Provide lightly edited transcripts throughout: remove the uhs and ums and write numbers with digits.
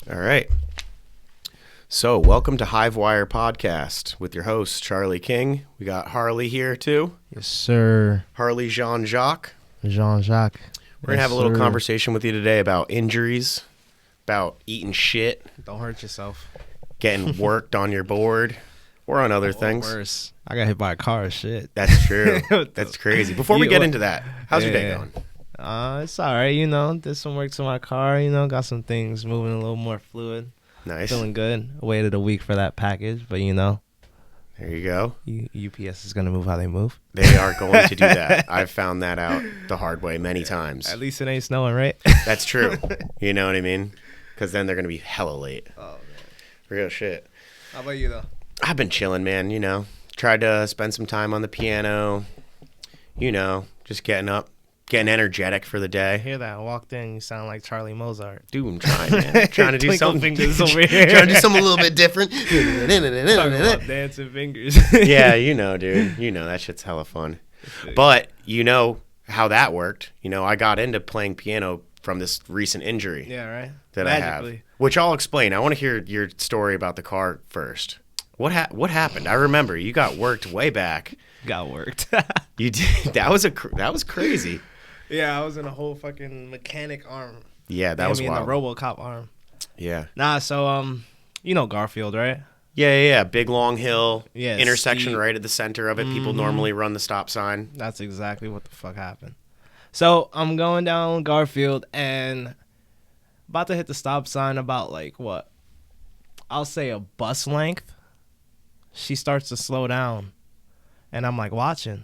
All right. So, welcome to HiveWire Podcast with your host, Charlie King. We got Harley here, too. Yes, sir. Harley Jean-Jacques. Jean-Jacques. We're going to have a little conversation with you today about injuries, about eating shit, Don't hurt yourself. getting worked on your board, or on other things. Worse. I got hit by a car. Shit. That's true. That's crazy. Before we get into that, how's your day going? It's all right. Did some work to my car. Got some things moving a little more fluid. Nice. Feeling good. I waited a week for that package, but There you go. UPS is going to move how they move. They are going to do that. I've found that out the hard way many times. At least it ain't snowing, right? That's true. You know what I mean? Because then they're going to be hella late. Oh, man. Real shit. How about you, though? I've been chilling, man. Tried to spend some time on the piano. Just getting up, getting energetic for the I day. hear that. I walked in. You sound like Charlie Mozart. Dude, I'm trying, man. Trying to do Twinkle something. fingers over here. Trying to do something a little bit different. Talking about dancing fingers. Yeah, dude. That shit's hella fun. But how that worked. I got into playing piano from this recent injury. Yeah, right? That I have. Which I'll explain. I want to hear your story about the car first. What happened? I remember you got worked way back. Got worked. You did. That was crazy. Yeah, I was in a whole fucking mechanic arm. Yeah, that was wild. The RoboCop arm. Yeah. Nah, so Garfield, right? Yeah. Big long hill. Yeah. Intersection steep. right at the center of it. People normally run the stop sign. That's exactly what the fuck happened. So I'm going down Garfield and about to hit the stop sign about I'll say a bus length. She starts to slow down. And I'm watching.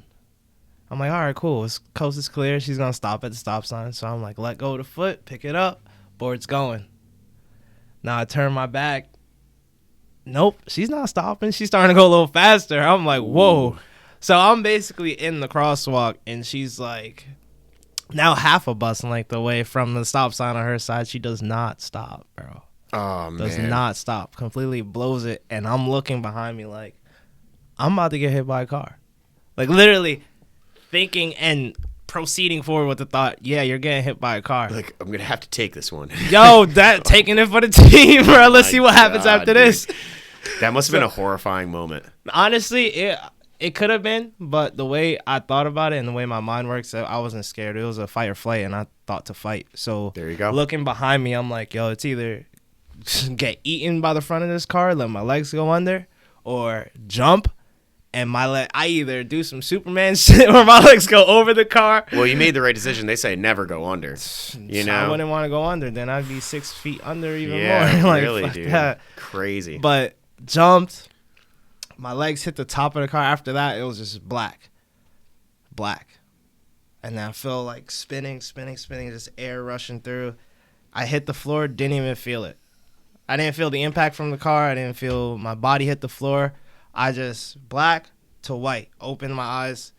I'm all right, cool. Coast is clear. She's going to stop at the stop sign. So I'm let go of the foot, pick it up. Board's going. Now I turn my back. Nope, she's not stopping. She's starting to go a little faster. I'm whoa. Ooh. So I'm basically in the crosswalk, and she's now half a bus length away from the stop sign on her side. She does not stop, bro. Oh, man. Does not stop. Completely blows it. And I'm looking behind me I'm about to get hit by a car. Literally thinking and proceeding forward with the thought, yeah, you're getting hit by a car. I'm going to have to take this one. Yo, taking it for the team, bro. Let's see what happens after this. That must have been a horrifying moment. Honestly, it could have been, but the way I thought about it and the way my mind works, I wasn't scared. It was a fight or flight, and I thought to fight. So there you go. Looking behind me, I'm yo, it's either get eaten by the front of this car, let my legs go under, or jump. And I either do some Superman shit or my legs go over the car. Well, you made the right decision. They say never go under. I wouldn't want to go under. Then I'd be 6 feet under even more. Yeah, really, dude. That. Crazy. But jumped. My legs hit the top of the car. After that, it was just black. And then I feel spinning, just air rushing through. I hit the floor, didn't even feel it. I didn't feel the impact from the car. I didn't feel my body hit the floor. I just black to white, open my eyes,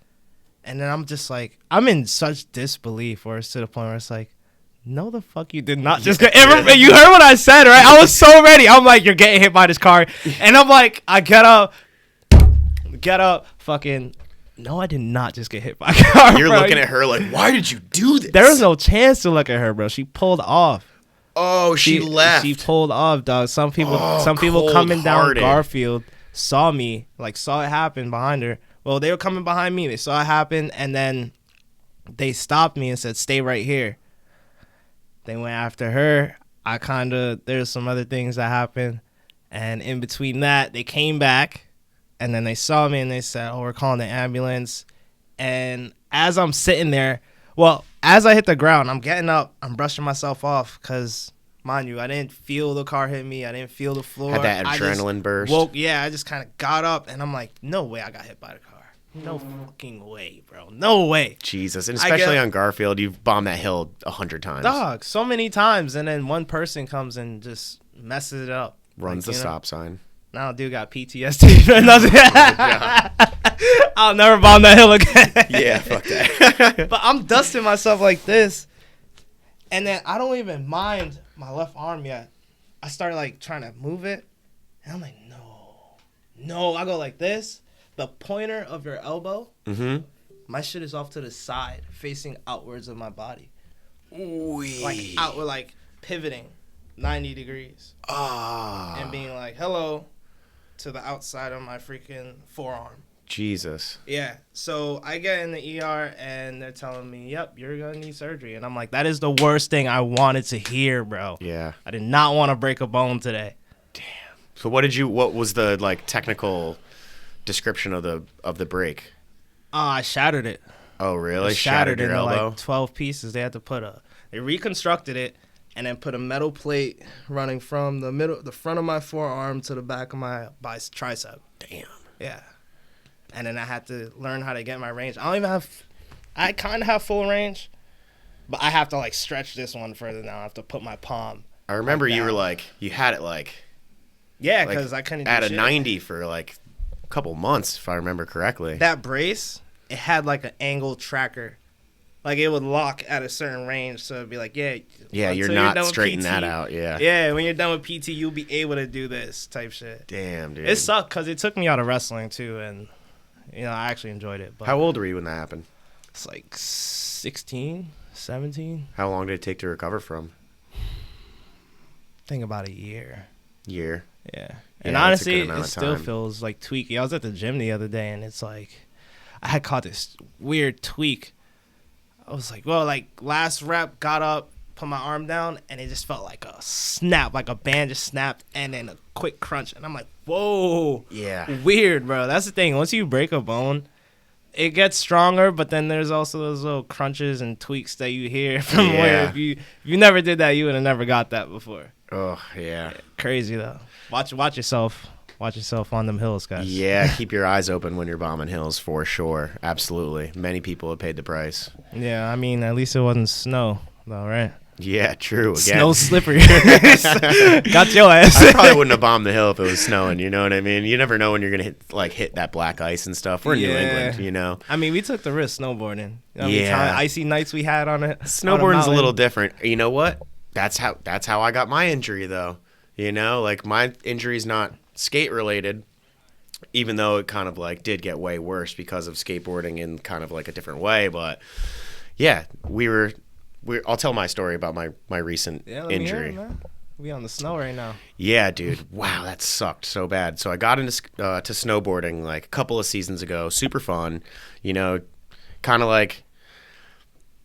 and then I'm just I'm in such disbelief where it's to the point where it's no, the fuck you did not just get. You heard what I said, right? I was so ready. I'm you're getting hit by this car, and I'm I get up, fucking. No, I did not just get hit by a car. You're bro. Looking at her why did you do this? There was no chance to look at her, bro. She pulled off. Oh, she left. She pulled off, dog. Some people coming down Garfield saw me, saw it happen behind her. Well, they were coming behind me. They saw it happen, and then they stopped me and said, stay right here. They went after her. There's some other things that happened. And in between that, they came back, and then they saw me, and they said, we're calling the ambulance. And as I'm sitting there, as I hit the ground, I'm getting up. I'm brushing myself off because, mind you, I didn't feel the car hit me. I didn't feel the floor. Had that adrenaline burst. I just kind of got up, and I'm no way I got hit by the car. No fucking way, bro. No way. Jesus. And especially on Garfield, you've bombed that hill 100 times. Dog, so many times. And then one person comes and just messes it up. Runs the stop sign. Now dude got PTSD. I'll never bomb that hill again. Yeah, fuck that. But I'm dusting myself like this. And then I don't even mind my left arm yet. I started trying to move it. And I'm no. I go like this. The pointer of your elbow, my shit is off to the side, facing outwards of my body. Ooh. Outward, pivoting. 90 degrees Ah. and being like, hello, to the outside of my freaking forearm. Jesus. Yeah. So I get in the ER and they're telling me, yep, you're going to need surgery. And I'm like, that is the worst thing I wanted to hear, bro. Yeah. I did not want to break a bone today. So what was the like technical description of the break? I shattered it. Oh, really? It shattered your into elbow? like 12 pieces. They had to they reconstructed it and then put a metal plate running from the front of my forearm to the back of my tricep. Damn. Yeah. And then I had to learn how to get my range. I kind of have full range, but I have to like stretch this one further now. I have to put my palm. I remember like you were down. like, you had it like Yeah, because I couldn't do at a shit. 90 for like a couple months, if I remember correctly. That brace, it had like an angle tracker. Like it would lock at a certain range, so it'd be like, yeah, you're until not done with straightening PT, that out. Yeah. Yeah, when you're done with PT, you'll be able to do this type shit. Damn, dude. It sucked because it took me out of wrestling too, and I actually enjoyed it. But How old were you when that happened? it's like 16, 17. How long did it take to recover from? I think about a year. Year. Yeah. Yeah, And that's a honestly, good amount it of still time. feels like tweaky. I was at the gym the other day, and it's like I had caught this weird tweak. I was like, well, like last rep, got up, put my arm down, and it just felt like a snap, like a band just snapped, and then a quick crunch. And I'm like, whoa. Yeah. Weird, bro. That's the thing. Once you break a bone, it gets stronger, but then there's also those little crunches and tweaks that you hear from where if you never did that, you would have never got that before. Oh, yeah. Crazy, though. Watch yourself. Watch yourself on them hills, guys. Yeah, keep your eyes open when you're bombing hills, for sure. Absolutely. Many people have paid the price. Yeah, I mean, at least it wasn't snow, though, right? Yeah, true. Again. Snow slippery. Got your ass. I probably wouldn't have bombed the hill if it was snowing, you know what I mean? You never know when you're going to hit that black ice and stuff. We're in New England, you know? I mean, we took the risk snowboarding. You know how many Yeah. icy nights we had on it. Snowboarding's a little different. You know what? That's how I got my injury, though. You know, like my injury's not skate related, even though it kind of like did get way worse because of skateboarding in kind of like a different way. But yeah, I'll tell my story about my recent Let me hear injury. it, man. We on the snow right now. Yeah, dude. Wow, that sucked so bad. So I got into to snowboarding like a couple of seasons ago. Super fun. You know, kind of like,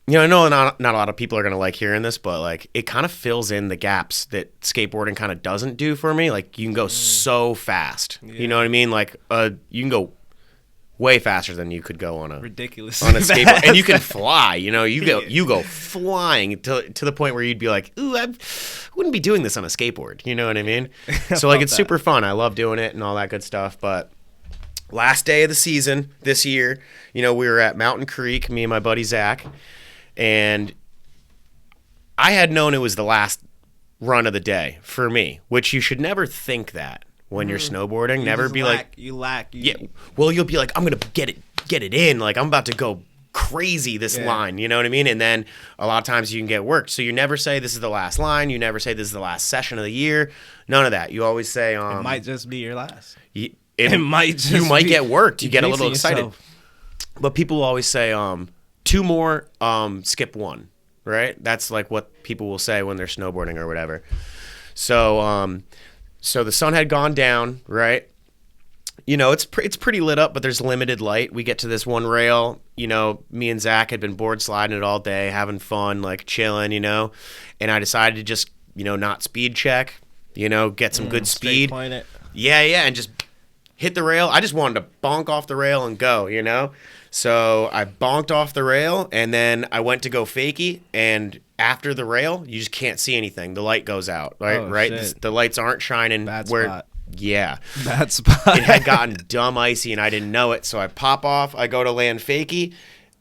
you know, I know not a lot of people are going to like hearing this, but like it kind of fills in the gaps that skateboarding kind of doesn't do for me. Like you can go so fast. Yeah. You know what I mean? Like you can go way faster than you could go on a Ridiculous. on a skateboard, and you can fly. You know, you go flying to the point where you'd be like, ooh, I wouldn't be doing this on a skateboard. You know what I mean? So like it's super fun. I love doing it and all that good stuff. But last day of the season this year, you know, we were at Mountain Creek, me and my buddy Zach, and I had known it was the last run of the day for me, which you should never think that when you're snowboarding. Never be like, yeah. Well, you'll be like, I'm gonna get it in. Like I'm about to go crazy this line. You know what I mean? And then a lot of times you can get worked. So you never say this is the last line. You never say this is the last session of the year. None of that. You always say it might just be your last. It might just you might be- get worked. You you get a jinxing little excited. yourself. But people always say 2 more, skip 1, right? That's like what people will say when they're snowboarding or whatever. So so the sun had gone down, right? You know, it's pretty lit up, but there's limited light. We get to this one rail, you know, me and Zach had been board sliding it all day, having fun, like chilling, you know, and I decided to just, you know, not speed check, you know, get some good speed. Point it. Yeah, and just hit the rail. I just wanted to bonk off the rail and go, you know? So I bonked off the rail, and then I went to go fakie, and after the rail, you just can't see anything. The light goes out, right? Oh, right? shit. The lights aren't shining. Bad spot. Yeah. Bad spot. It had gotten dumb icy, and I didn't know it. So I pop off. I go to land fakie,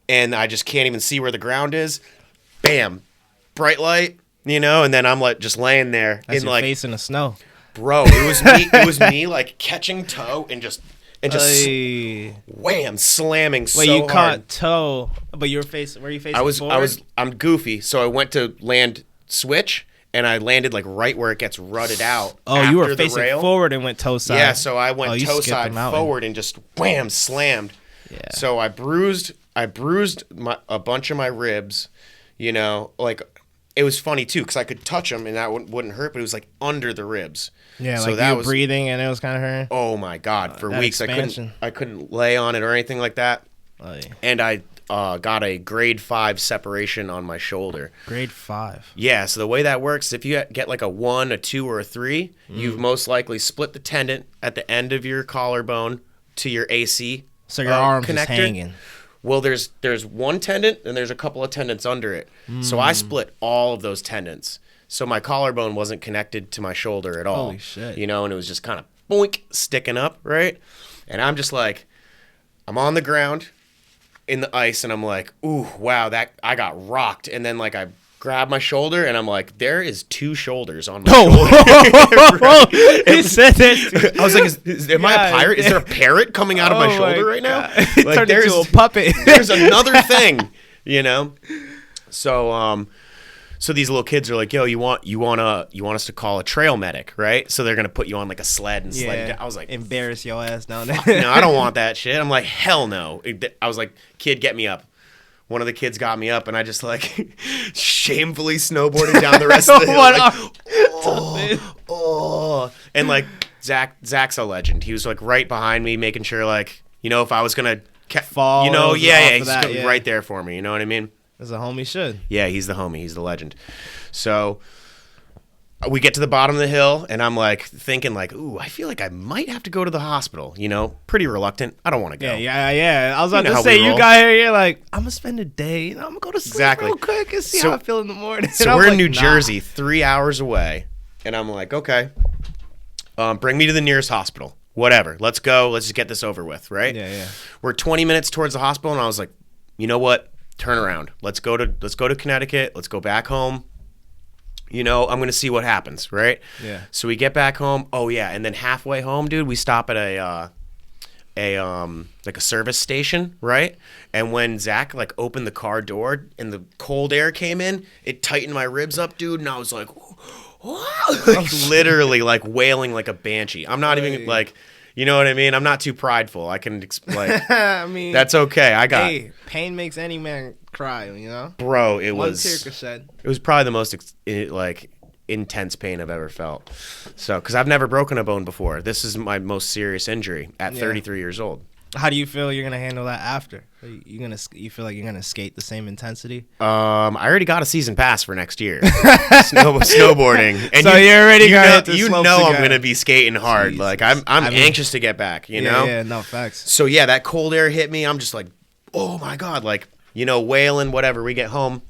and I just can't even see where the ground is. Bam. Bright light, you know, and then I'm like just laying there That's in your like, face in the snow. bro, it was me like catching toe and just Ay. wham, slamming so Wait, you hard. caught toe, but were you facing forward? I'm goofy, so I went to land switch, and I landed like right where it gets rutted out. Oh, you were after the facing rail. forward and went toe side. Yeah, so I went you toe skipped side the mountain. forward and just wham, slammed. Yeah. So I bruised a bunch of my ribs, you know, like, it was funny too because I could touch them and that wouldn't hurt, but it was like under the ribs. Yeah, so like that you were was breathing and it was kind of hurting. Oh my God! For weeks expansion. I couldn't lay on it or anything like that. Oh, yeah. And I got a grade 5 separation on my shoulder. Grade 5. Yeah. So the way that works, if you get like a 1, a 2, or a 3, you've most likely split the tendon at the end of your collarbone to your AC. So your arm's connector. Just hanging. Well, there's one tendon and there's a couple of tendons under it. So I split all of those tendons. So my collarbone wasn't connected to my shoulder at all. Holy shit. You know, and it was just kind of boink sticking up, right? And I'm just like, I'm on the ground in the ice and I'm like, ooh, wow, that I got rocked. And then like I grab my shoulder and I'm like, there is 2 shoulders on my shoulder. Right? He said that. I was like, am I a pirate? Is there a parrot coming out of my shoulder right now? It Like, turned into a puppet. There's another thing, you know? So these little kids are like, yo, you want us to call a trail medic, right? So they're gonna put you on like a sled and sled down. I was like, embarrass your ass down there. no, I don't want that shit. I'm like, hell no. I was like, kid, get me up. One of the kids got me up, and I just like shamefully snowboarded down the rest of the hill. Like, oh, and like Zach's a legend. He was like right behind me, making sure like, you know, if I was gonna fall, you know, he's that, right there for me. You know what I mean? As a homie should. Yeah, he's the homie. He's the legend. So we get to the bottom of the hill, and I'm like thinking like, ooh, I feel like I might have to go to the hospital. You know, pretty reluctant. I don't want to go. Yeah. I was about to say, you got here, you're like, I'm going to spend a day. You know, I'm going to go to sleep real quick and see how I feel in the morning. So we're in New Jersey, 3 hours away, and I'm like, okay, bring me to the nearest hospital. Whatever. Let's go. Let's just get this over with, right? Yeah. We're 20 minutes towards the hospital, and I was like, you know what? Turn around. Let's go to Connecticut. Let's go back home. You know, I'm going to see what happens, right? Yeah. So we get back home. Oh yeah, and then halfway home, dude, we stop at a service station, right? And when Zach like opened the car door and the cold air came in, it tightened my ribs up, dude, and I was like, like literally like wailing like a banshee. I'm not even like, you know what I mean? I'm not too prideful. I can like I mean, that's okay. Hey, pain makes any man cry, you know? Bro, it One was tear could shed. It was probably the most like intense pain I've ever felt. So, cuz I've never broken a bone before. This is my most serious injury at 33 years old. How do you feel you're gonna handle that after? You feel like you're gonna skate the same intensity? I already got a season pass for next year, snowboarding. And so you already got the slopes I'm again. gonna be skating hard. Jesus. Like I'm anxious to get back. You know? Yeah, no facts. So yeah, that cold air hit me. I'm just like, oh my God, like you know, wailing. Whatever. We get home,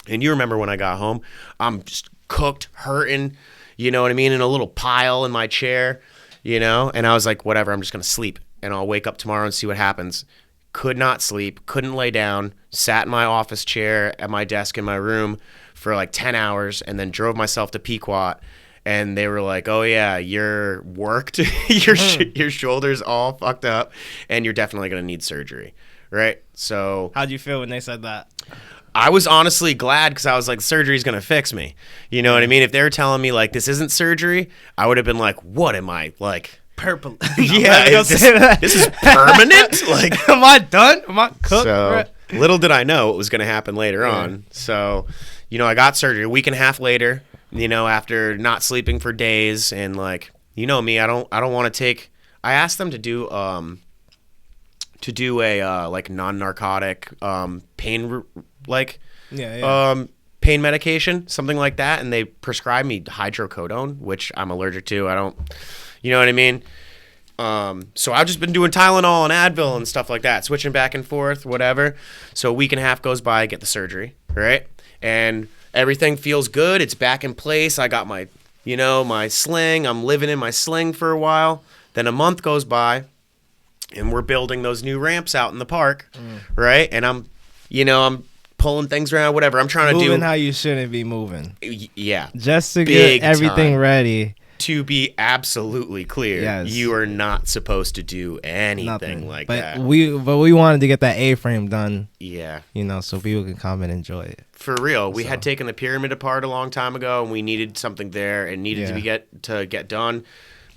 and you remember when I got home, I'm just cooked, hurting. You know what I mean? In a little pile in my chair. You know, and I was like, whatever. I'm just gonna sleep. And I'll wake up tomorrow and see what happens. Could not sleep, couldn't lay down, sat in my office chair at my desk in my room for like 10 hours and then drove myself to Pequot. And they were like, oh yeah, you're worked, your shoulder's all fucked up and you're definitely going to need surgery, right? So how'd you feel when they said that? I was honestly glad because I was like, surgery's going to fix me. You know what I mean? If they were telling me like, this isn't surgery, I would have been like, what am I, like... Purple. Yeah, this is permanent. Like, am I done? Am I cooked? So little did I know what was going to happen later on. So, you know, I got surgery a week and a half later. You know, after not sleeping for days, and like, you know me, I don't want to take. I asked them to do a like non-narcotic pain pain medication, something like that, and they prescribed me hydrocodone, which I'm allergic to. I don't. You know what I mean? So I've just been doing Tylenol and Advil and stuff like that, switching back and forth, whatever. So a week and a half goes by, I get the surgery, right? And everything feels good. It's back in place. I got my, you know, my sling. I'm living in my sling for a while. Then a month goes by, and we're building those new ramps out in the park, right? And I'm pulling things around, whatever. I'm trying to do moving how you shouldn't be moving. Yeah. Just to get everything ready. To be absolutely clear, yes. You are not supposed to do anything like that. But we wanted to get that A-frame done. Yeah. You know, so people can come and enjoy it. For real. We had taken the pyramid apart a long time ago, and we needed something there and needed to get done.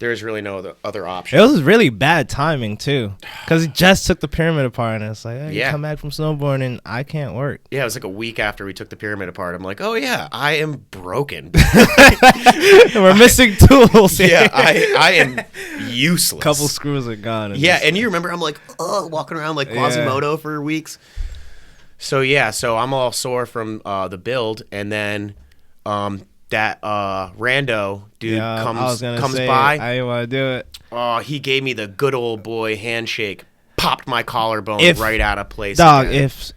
There's really no other option. It was really bad timing too, because he just took the pyramid apart, and it's like, hey, you come back from snowboarding, and I can't work. Yeah, it was like a week after we took the pyramid apart. I'm like, oh yeah, I am broken. We're missing tools. Yeah, I am useless. Couple screws are gone. Yeah, and you remember I'm like, walking around like Quasimodo for weeks. So yeah, I'm all sore from the build, and then that rando dude comes by. I didn't want to do it. Oh, he gave me the good old boy handshake, popped my collarbone right out of place. Dog, if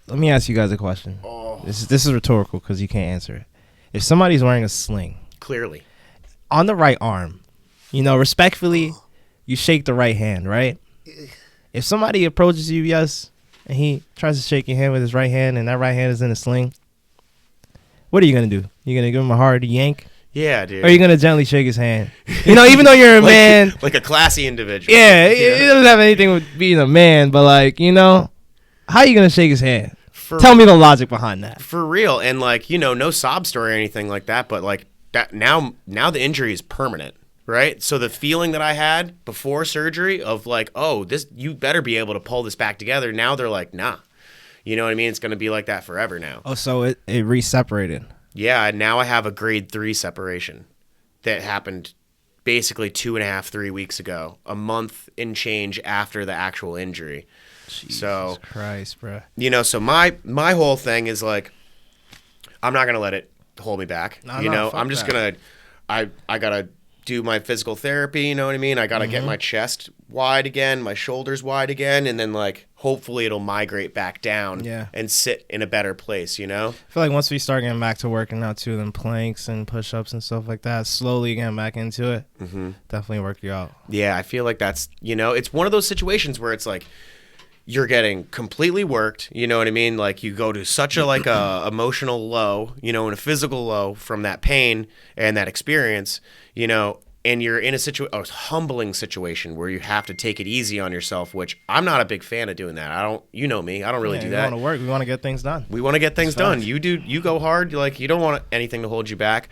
let me ask you guys a question. Oh. This is rhetorical because you can't answer it. If somebody's wearing a sling, clearly, on the right arm, respectfully, you shake the right hand, right? If somebody approaches you, and he tries to shake your hand with his right hand, and that right hand is in a sling, what are you gonna do? You gonna give him a hard yank? Yeah, dude. Or are you gonna gently shake his hand? Even though you're a man, like a classy individual. Yeah, it doesn't have anything with being a man, but how are you gonna shake his hand? Tell me the logic behind that. For real, and no sob story or anything like that, but like that now the injury is permanent, right? So the feeling that I had before surgery of like, oh, this, you better be able to pull this back together. Now they're like, nah. You know what I mean? It's going to be like that forever now. Oh, so it re-separated. Yeah, now I have a grade 3 separation that happened basically 2.5, 3 weeks ago, a month and change after the actual injury. Jesus Christ, bro. So my whole thing is like, I'm not going to let it hold me back. I'm just going to, I got to do my physical therapy, you know what I mean? I got to get my chest wide again, my shoulders wide again, and then hopefully it'll migrate back down and sit in a better place, I feel like once we start getting back to working out too, then planks and push-ups and stuff like that, slowly getting back into it, definitely work you out. Yeah, I feel like that's, it's one of those situations where it's like, you're getting completely worked, you know what I mean? Like you go to such a emotional low, and a physical low from that pain and that experience, and you're in a humbling situation where you have to take it easy on yourself, which I'm not a big fan of doing that. I don't really do that. We want to work. We want to get things done. We want to get things done. You go hard. You don't want anything to hold you back.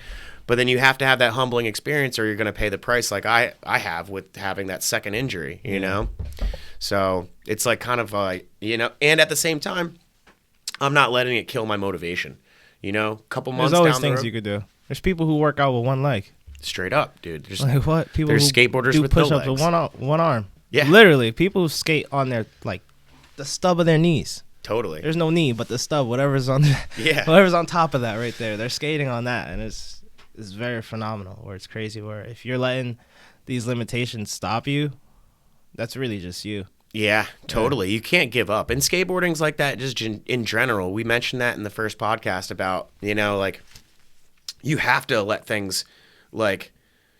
But then you have to have that humbling experience or you're going to pay the price like I have with having that second injury, you know? So it's like kind of, and at the same time, I'm not letting it kill my motivation. Couple months down the road. There's always things you could do. There's people who work out with one leg. Straight up, dude. Like what? People there's skateboarders do with no push-ups legs. with one arm. Yeah. Literally, people who skate on their, the stub of their knees. Totally. There's no knee, but the stub, whatever's on whatever's on top of that right there. They're skating on that, and it's very phenomenal, where it's crazy, where if you're letting these limitations stop you, that's really just you. Yeah, totally. You can't give up. And skateboarding's like that just in general. We mentioned that in the first podcast about, you have to let things,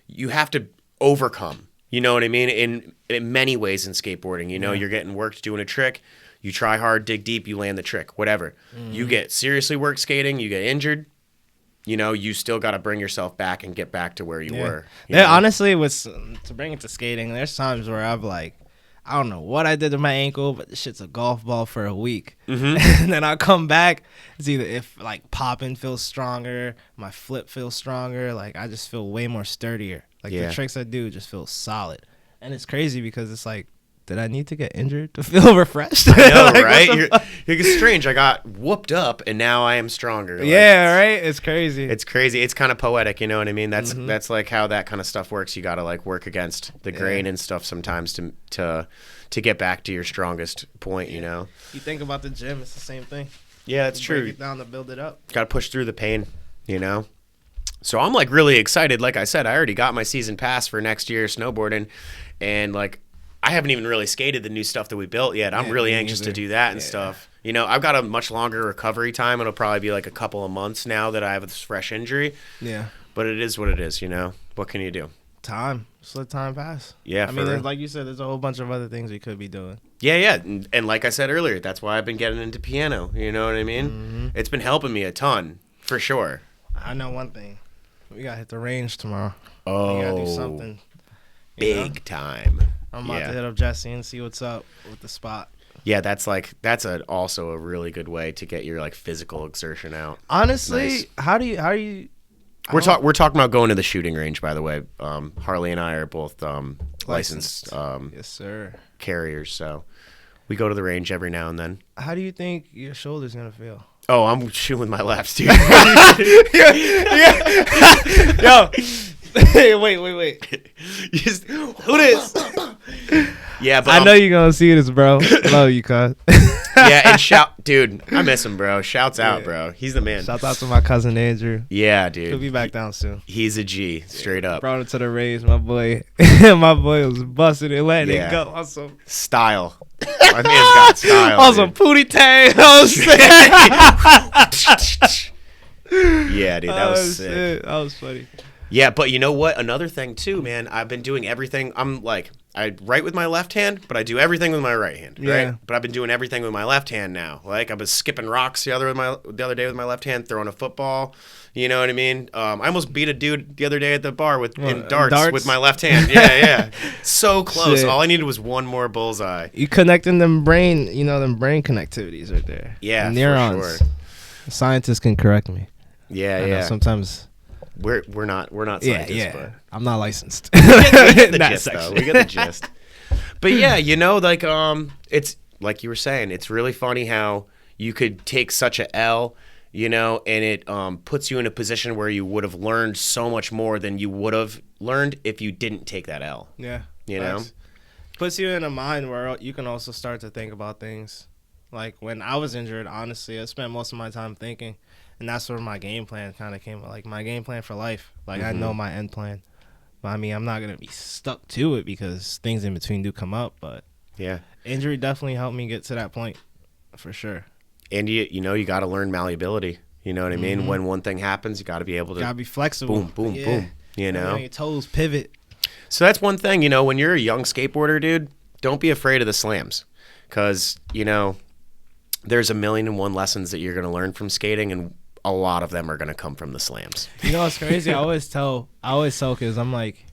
you have to overcome. You know what I mean? In many ways in skateboarding, you're getting worked doing a trick. You try hard, dig deep, you land the trick, whatever. You get seriously worked skating, you get injured. You still got to bring yourself back and get back to where you were. Honestly, to bring it to skating, there's times where I'm like, I don't know what I did to my ankle, but this shit's a golf ball for a week. And then I'll come back. It's either if popping feels stronger, my flip feels stronger. I just feel way more sturdier. The tricks I do just feel solid. And it's crazy because it's like, did I need to get injured to feel refreshed? I know, right? You're strange. I got whooped up and now I am stronger. Right? It's crazy. It's crazy. It's kind of poetic, you know what I mean? That's like how that kind of stuff works. You got to work against the grain and stuff sometimes to get back to your strongest point, You think about the gym, it's the same thing. Yeah, that's true. Break it down to build it up. Got to push through the pain, So I'm really excited. Like I said, I already got my season pass for next year snowboarding, and I haven't even really skated the new stuff that we built yet. I'm really anxious to do that and stuff. I've got a much longer recovery time. It'll probably be a couple of months now that I have this fresh injury. Yeah. But it is what it is, What can you do? Time. Just let time pass. Yeah, I mean, like you said, there's a whole bunch of other things we could be doing. Yeah. And like I said earlier, that's why I've been getting into piano. You know what I mean? It's been helping me a ton, for sure. I know one thing. We got to hit the range tomorrow. Oh. We got to do something. Big time. I'm about to hit up Jesse and see what's up with the spot. Yeah, that's also a really good way to get your physical exertion out. Honestly, nice. how do you We're talking about going to the shooting range, by the way. Harley and I are both licensed yes, sir. carriers, so we go to the range every now and then. How do you think your shoulder's gonna feel? Oh, I'm shooting with my lefts, dude. Yo, hey, wait. Just, who this? Yeah, but I know you're gonna see this, bro. Love you, cuz. Yeah, and dude, I miss him, bro. Shouts out, bro. He's the man. Shouts out to my cousin Andrew. Yeah, dude. He'll be back down soon. He's a G, straight up. Brought him to the race, my boy. My boy was busting it, letting it go. Also, style. My man's got style. Also, pootie tang. Yeah, dude, that was sick. That was funny. Yeah, but you know what? Another thing too, man. I've been doing everything. I'm like, I write with my left hand, but I do everything with my right hand. Right? Yeah. But I've been doing everything with my left hand now. Like I was skipping rocks the other day with my left hand, throwing a football. You know what I mean? I almost beat a dude the other day at the bar in darts with my left hand. Yeah. So close. Shit. All I needed was one more bullseye. You connecting them brain connectivities right there. Yeah, neurons. for sure. Scientists can correct me. Yeah. Sometimes we're not scientists, yeah. but I'm not licensed. we get the gist, though. We get the gist. But yeah, like it's like you were saying, it's really funny how you could take such a L, and it puts you in a position where you would have learned so much more than you would have learned if you didn't take that L. Yeah. You know? Puts you in a mind where you can also start to think about things. Like when I was injured, honestly, I spent most of my time thinking. And that's where my game plan kind of came. Like my game plan for life. Like I know my end plan. But I mean, I'm not going to be stuck to it because things in between do come up. But yeah, injury definitely helped me get to that point for sure. And you got to learn malleability. You know what I mean? When one thing happens, you got to be able to. Got to be flexible. Boom. You know? Your toes pivot. So that's one thing, when you're a young skateboarder, dude, don't be afraid of the slams. Because, there's 1,000,001 lessons that you're going to learn from skating, and a lot of them are going to come from the slams. You know what's crazy? I always tell kids, I'm like,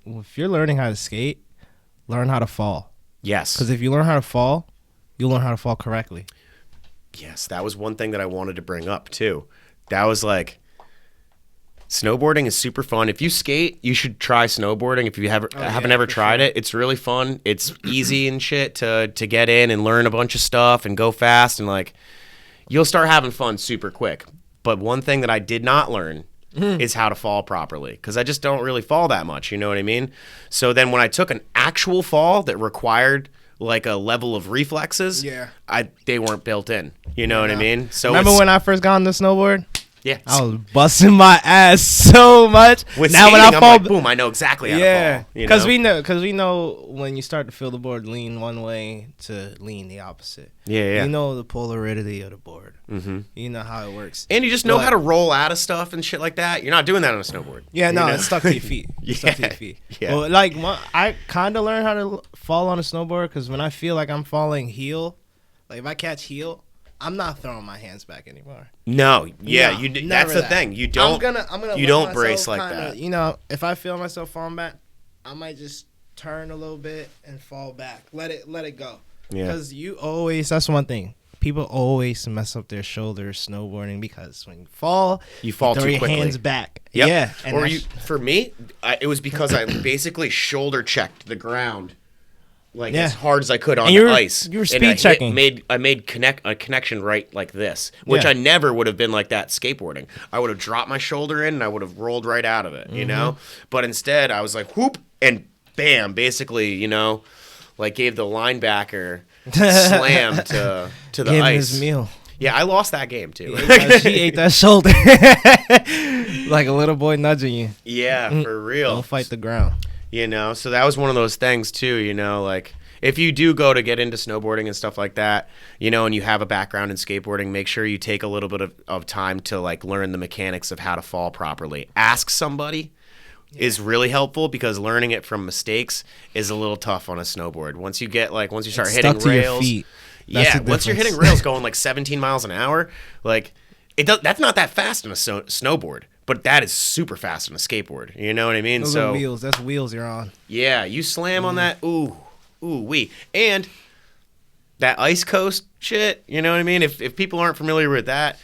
if you're learning how to skate, learn how to fall. Yes. Because if you learn how to fall, you'll learn how to fall correctly. Yes, that was one thing that I wanted to bring up, too. That was like, snowboarding is super fun. If you skate, you should try snowboarding. If you haven't ever tried it, it's really fun. It's easy and shit to get in and learn a bunch of stuff and go fast, and like you'll start having fun super quick. But one thing that I did not learn is how to fall properly, because I just don't really fall that much. You know what I mean? So then when I took an actual fall that required like a level of reflexes, they weren't built in. You know what I mean? So remember when I first got on the snowboard? Yeah, I was busting my ass so much. With now skating, when I fall, I'm like, boom, I know exactly how to fall. Because we know when you start to feel the board lean one way to lean the opposite. Yeah. You know the polarity of the board. Mm-hmm. You know how it works. And you just know how to roll out of stuff and shit like that. You're not doing that on a snowboard. Yeah, no, it's stuck to your feet. Stuck to your feet. Yeah. Well, like I kind of learned how to fall on a snowboard because when I feel like I'm falling heel, like if I catch heel, I'm not throwing my hands back anymore. No, yeah, no, that's the thing. You don't. I'm gonna you don't brace like that. If I feel myself falling back, I might just turn a little bit and fall back. Let it go. Yeah. Because that's one thing. People always mess up their shoulders snowboarding because when you fall you throw too your quickly. Hands back. Yep. Yeah. Or for me, it was because I basically shoulder checked the ground. Like as hard as I could on the ice. You were speed checking. I made a connection right like this, which I never would have been like that skateboarding. I would have dropped my shoulder in and I would have rolled right out of it, you know? But instead I was like whoop and bam, basically, like gave the linebacker slam to the Gave ice. Him his meal. Yeah, I lost that game too. She ate that shoulder like a little boy nudging you. Yeah, for real. Don't fight the ground. So that was one of those things too, like if you do go to get into snowboarding and stuff like that, and you have a background in skateboarding, make sure you take a little bit of time to like learn the mechanics of how to fall properly. Ask somebody is really helpful because learning it from mistakes is a little tough on a snowboard. Once you start hitting rails, to your feet. Once you're hitting rails going like 17 miles an hour, like that's not that fast on a snowboard. But that is super fast on a skateboard. You know what I mean? Those are wheels. That's wheels you're on. Yeah, you slam on that. Ooh, wee. And that ice coast shit, you know what I mean? If people aren't familiar with that,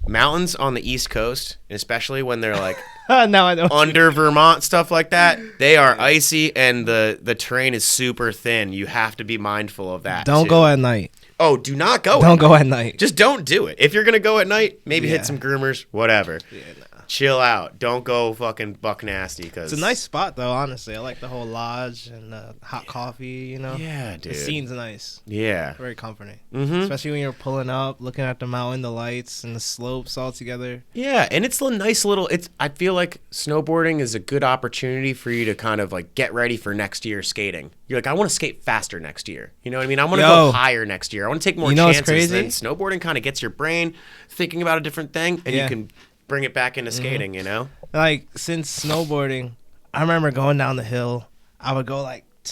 mountains on the East Coast, especially when they're like now I know. under Vermont, stuff like that, they are icy and the terrain is super thin. You have to be mindful of that. Don't go at night. Oh, do not go. Don't go at night. Just don't do it. If you're gonna go at night, maybe hit some groomers, whatever. Yeah, nah. Chill out. Don't go fucking buck nasty. Because It's a nice spot though. Honestly, I like the whole lodge and hot coffee. You know. Yeah, dude. The scene's nice. Yeah. Very comforting. Mm-hmm. Especially when you're pulling up, looking at the mountain, the lights, and the slopes all together. Yeah, and it's a nice little. I feel like snowboarding is a good opportunity for you to kind of like get ready for next year's skating. You're like, I want to skate faster next year. You know what I mean? I want to go higher next year. I want to take more chances. Crazy? Then snowboarding kind of gets your brain thinking about a different thing, and you can bring it back into skating. You know, like since snowboarding, I remember going down the hill. I would go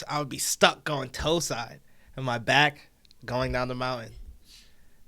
I would be stuck going toe side, and my back going down the mountain.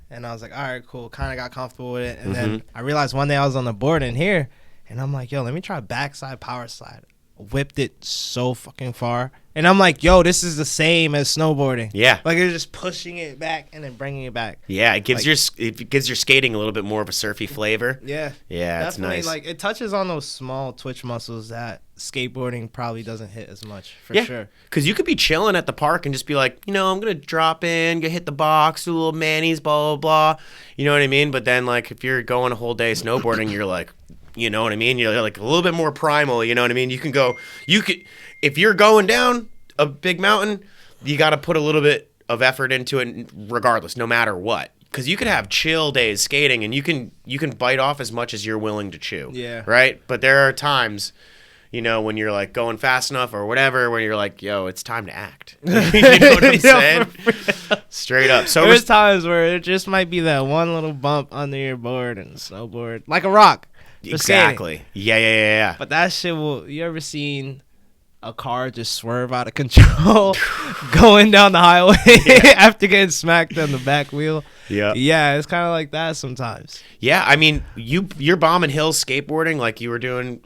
And I was like, all right, cool. Kind of got comfortable with it. And then I realized one day I was on the board in here, and I'm like, yo, let me try backside power slide. Whipped it so fucking far. And I'm like, yo, this is the same as snowboarding. Yeah. Like, you're just pushing it back and then bringing it back. Yeah, it gives your skating a little bit more of a surfy flavor. Yeah. Yeah, it's nice. Like, it touches on those small twitch muscles that skateboarding probably doesn't hit as much, for sure. Because you could be chilling at the park and just be like, I'm going to drop in, go hit the box, do a little manis, blah, blah, blah. You know what I mean? But then, like, if you're going a whole day snowboarding, you're like, you know what I mean? You're like a little bit more primal, you know what I mean? If you're going down a big mountain, you got to put a little bit of effort into it regardless, no matter what. Because you could have chill days skating and you can bite off as much as you're willing to chew. Yeah. Right? But there are times, when you're like going fast enough or whatever, when you're like, yo, it's time to act. You know what I'm saying? Straight up. So there's times where it just might be that one little bump under your board and snowboard, like a rock. Exactly. Yeah. But that shit you ever seen a car just swerve out of control going down the highway after getting smacked on the back wheel? Yeah. Yeah, it's kind of like that sometimes. Yeah, I mean, you're bombing hills skateboarding like you were doing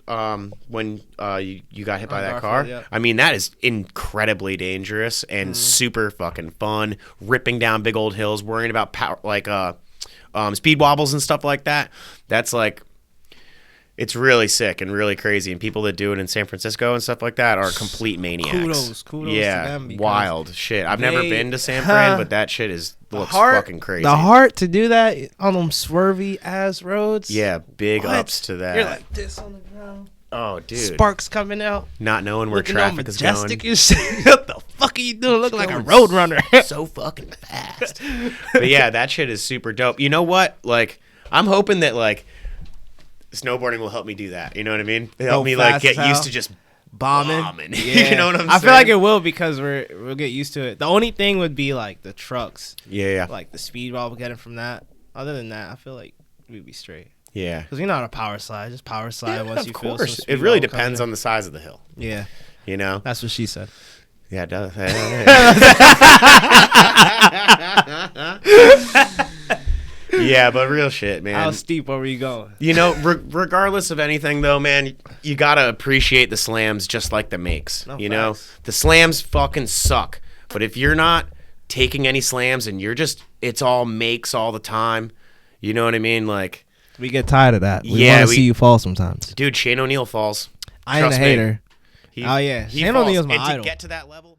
when you got hit by that car. Yeah. I mean, that is incredibly dangerous and super fucking fun. Ripping down big old hills, worrying about power, like speed wobbles and stuff like that. That's like, it's really sick and really crazy, and people that do it in San Francisco and stuff like that are complete maniacs. Kudos yeah, to them. Wild shit. I've never been to San Fran, but that shit looks fucking crazy. The heart to do that on them swervy ass roads. Yeah, big ups to that. You're like this on the ground. Oh, dude. Sparks coming out. Not knowing where traffic is going. What the fuck are you doing? Looking like a road runner. So fucking fast. But yeah, that shit is super dope. You know what? Like, I'm hoping that like snowboarding will help me do that. You know what I mean? Help me like get used to just bombing. Yeah. You know what I'm saying? I feel like it will because we'll get used to it. The only thing would be like the trucks. Yeah. Like the speed wall we're getting from that. Other than that, I feel like we'd be straight. Yeah. Because you're not a power slide. Just power slide once you feel some speed. It really depends on the size of the hill. Yeah. You know? That's what she said. Yeah, it does. Yeah, but real shit, man. How steep? Where were you going? Regardless of anything, though, man, you gotta appreciate the slams just like the makes. Know, the slams fucking suck. But if you're not taking any slams and it's all makes all the time, you know what I mean? Like, we get tired of that. We want to see you fall sometimes. Dude, Shane O'Neill falls. I ain't a hater. Shane O'Neill's my idol. To get to that level.